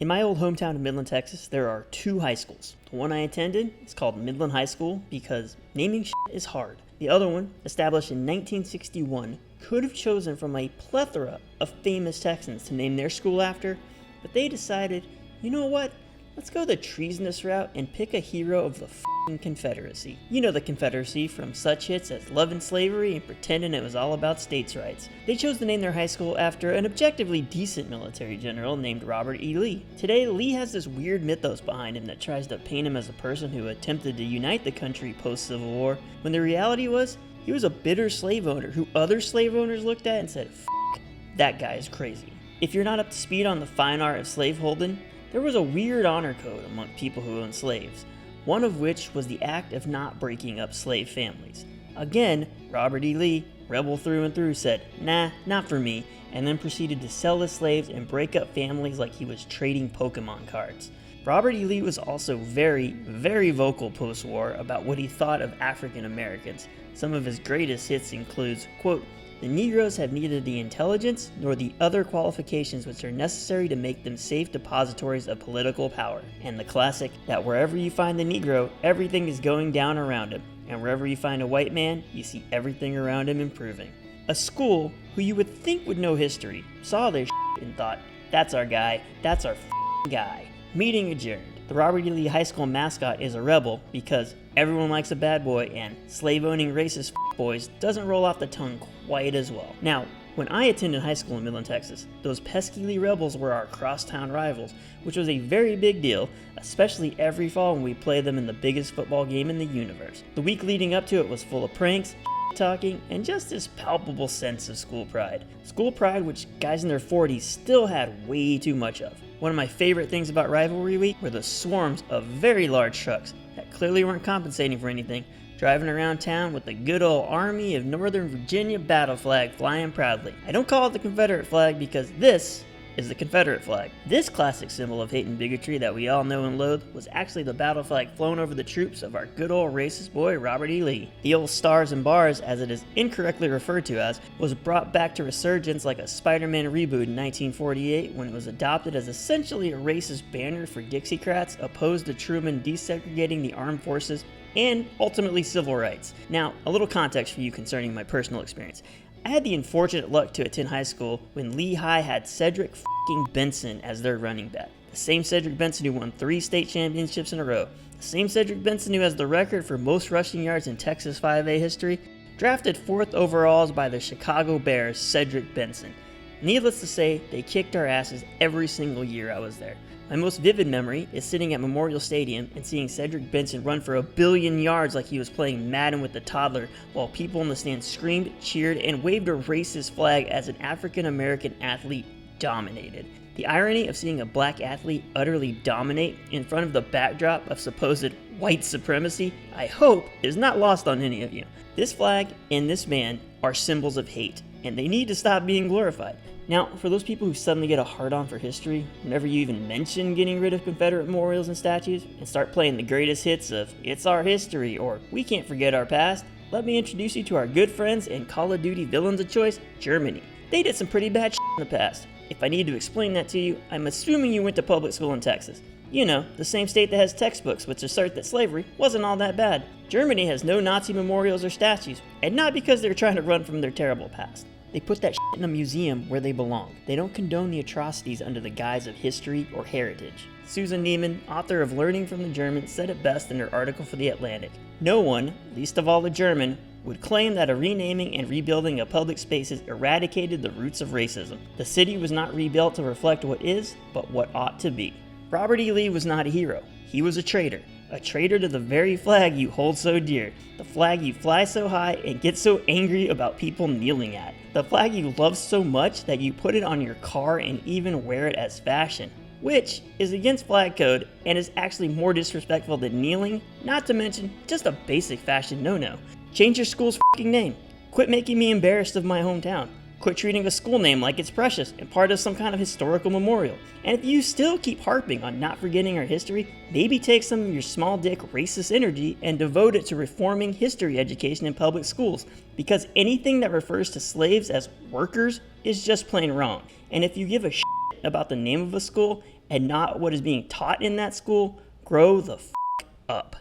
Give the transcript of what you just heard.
In my old hometown of Midland, Texas, there are two high schools. The one I attended is called Midland High School because naming shit is hard. The other one, established in 1961, could have chosen from a plethora of famous Texans to name their school after, but they decided, you know what? Let's go the treasonous route and pick a hero of the Confederacy. You know the Confederacy from such hits as Lovin' Slavery and pretending it was all about states' rights. They chose to name their high school after an objectively decent military general named Robert E. Lee. Today, Lee has this weird mythos behind him that tries to paint him as a person who attempted to unite the country post-Civil War, when the reality was, he was a bitter slave owner who other slave owners looked at and said, that guy is crazy. If you're not up to speed on the fine art of slaveholding, there was a weird honor code among people who owned slaves, one of which was the act of not breaking up slave families. Again, Robert E. Lee, rebel through and through, said, nah, not for me, and then proceeded to sell his slaves and break up families like he was trading Pokemon cards. Robert E. Lee was also very, very vocal post-war about what he thought of African Americans. Some of his greatest hits includes, quote, "The Negroes have neither the intelligence nor the other qualifications which are necessary to make them safe depositories of political power," and the classic that wherever you find the Negro, everything is going down around him, and wherever you find a white man, you see everything around him improving. A school who you would think would know history saw their shit and thought, that's our guy, that's our guy. Meeting adjourned. The Robert E. Lee High School mascot is a rebel because everyone likes a bad boy and slave-owning racist boys doesn't roll off the tongue quite as well. Now, when I attended high school in Midland, Texas, those pesky Lee rebels were our crosstown rivals, which was a very big deal, especially every fall when we played them in the biggest football game in the universe. The week leading up to it was full of pranks, talking, and just this palpable sense of school pride. School pride which guys in their 40s still had way too much of. One of my favorite things about Rivalry Week were the swarms of very large trucks that clearly weren't compensating for anything, driving around town with the good old Army of Northern Virginia battle flag flying proudly. I don't call it the Confederate flag because this is the Confederate flag. This classic symbol of hate and bigotry that we all know and loathe was actually the battle flag flown over the troops of our good old racist boy Robert E. Lee. The old stars and bars, as it is incorrectly referred to as, was brought back to resurgence like a Spider-Man reboot in 1948 when it was adopted as essentially a racist banner for Dixiecrats opposed to Truman desegregating the armed forces and ultimately civil rights. Now, a little context for you concerning my personal experience. I had the unfortunate luck to attend high school when Lehigh had Cedric Benson as their running back. The same Cedric Benson who won 3 state championships in a row. The same Cedric Benson who has the record for most rushing yards in Texas 5A history. Drafted 4th overalls by the Chicago Bears, Cedric Benson. Needless to say, they kicked our asses every single year I was there. My most vivid memory is sitting at Memorial Stadium and seeing Cedric Benson run for 1 billion yards like he was playing Madden with the toddler, while people in the stands screamed, cheered, and waved a racist flag as an African American athlete dominated. The irony of seeing a black athlete utterly dominate in front of the backdrop of supposed white supremacy, I hope, is not lost on any of you. This flag and this man are symbols of hate, and they need to stop being glorified. Now, for those people who suddenly get a hard-on for history, whenever you even mention getting rid of Confederate memorials and statues, and start playing the greatest hits of It's Our History or We Can't Forget Our Past, let me introduce you to our good friends and Call of Duty villains of choice, Germany. They did some pretty bad shit in the past. If I need to explain that to you, I'm assuming you went to public school in Texas. You know, the same state that has textbooks which assert that slavery wasn't all that bad. Germany has no Nazi memorials or statues, and not because they're trying to run from their terrible past. They put that shit in a museum where they belong. They don't condone the atrocities under the guise of history or heritage. Susan Neiman, author of Learning from the Germans, said it best in her article for The Atlantic. No one, least of all the German, would claim that a renaming and rebuilding of public spaces eradicated the roots of racism. The city was not rebuilt to reflect what is, but what ought to be. Robert E. Lee was not a hero. He was a traitor to the very flag you hold so dear, the flag you fly so high and get so angry about people kneeling at, the flag you love so much that you put it on your car and even wear it as fashion, which is against flag code and is actually more disrespectful than kneeling, not to mention just a basic fashion no-no. Change your school's f***ing name. Quit making me embarrassed of my hometown. Quit treating a school name like it's precious and part of some kind of historical memorial. And if you still keep harping on not forgetting our history, maybe take some of your small dick racist energy and devote it to reforming history education in public schools, because anything that refers to slaves as workers is just plain wrong. And if you give a shit about the name of a school and not what is being taught in that school, grow the f up.